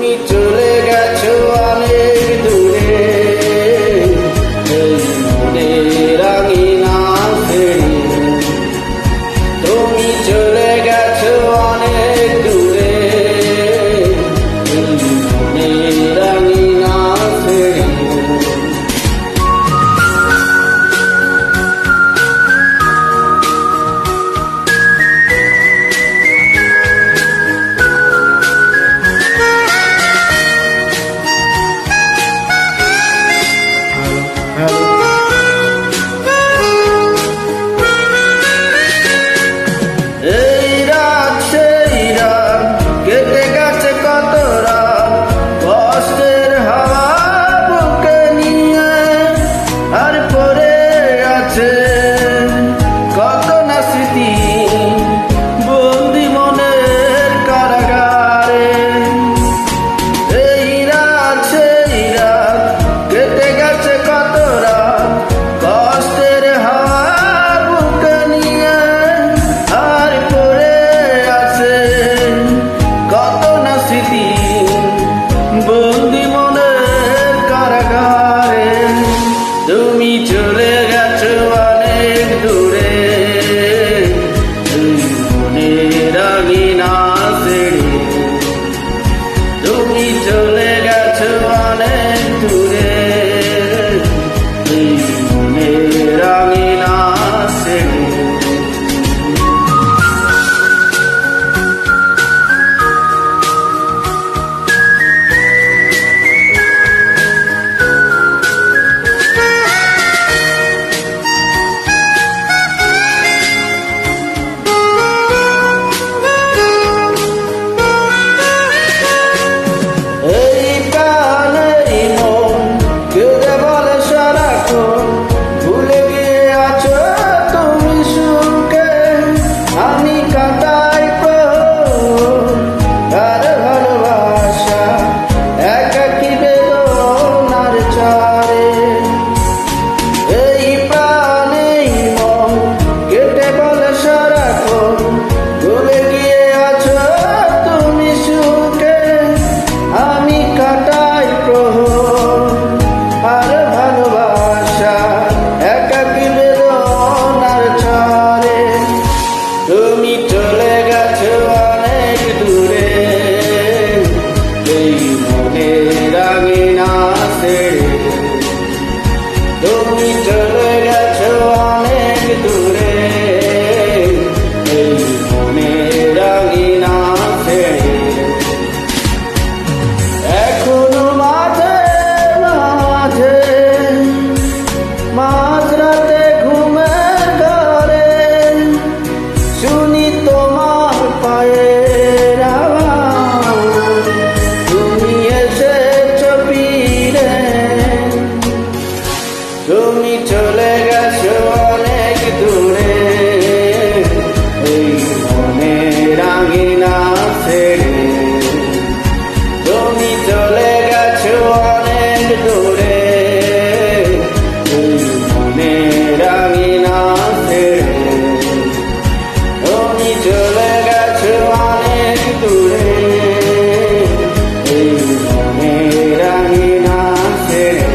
তুমি চলে গেছো অনেক দূরে, এই মনের আঙিনা ছেড়ে। তুমি চলে গেছো অনেক দূরে, এই মনের আঙিনা ছেড়ে। এই রাত সেই রাত কেটে গেছে কত রাত, কষ্টের হাওয়া বুকে নিয়ে। আর পড়ে আছে কত না স্মৃতি বন্দি মনের কারাগারে। এই রাত সেই রাত কেটে গেছে কত রাত, কষ্টের হাওয়া বুকে নিয়ে। আর পড়ে আছে কত না স্মৃতি বন্দি মনের কারাগারে। তুমি চলে গেছো অনেক দূরে, এই মনের আঙিনা ছেড়ে। তুমি চলে গেছো অনেক দূরে, এই মনের আঙিনা ছেড়ে। এই প্রাণে এই মন কেঁদে বলে সারাক্ষণ, ভুলে গিয়ে আছো তুমি সুখে। আমি কাটাই প্রহর আর ভালোবাসা, একাকী বেদনার চারে। এই প্রাণে এই মন কেটে বলে সারাক্ষণ, ভুলে গিয়ে আছো তুমি সুখে। আমি কাটাই প্রহর আর ভালোবাসা, একাকী বেদনার ছরে। তুমি চলে গেছো অনেক দূরে, এই মনের আঙিনা ছেড়ে। তুমি চলে গেছো অনেক দূরে, এই মনের আঙিনা ছেড়ে। এখনো মাঝে মাঝে মাঝরাতে ঘুমের ঘরে শুনি তোমার পায়ের আওয়াজ। তুমি এসেছো ফিরে, তুমি চলে গেছো অনেক দূরে, এই মনের আঙিনা ছেড়ে। তুমি চলে গেছো অনেক দূরে, এই মনের আঙিনা ছেড়ে। তুমি চলে গেছো অনেক দূরে, এই মনের আঙিনা ছেড়ে।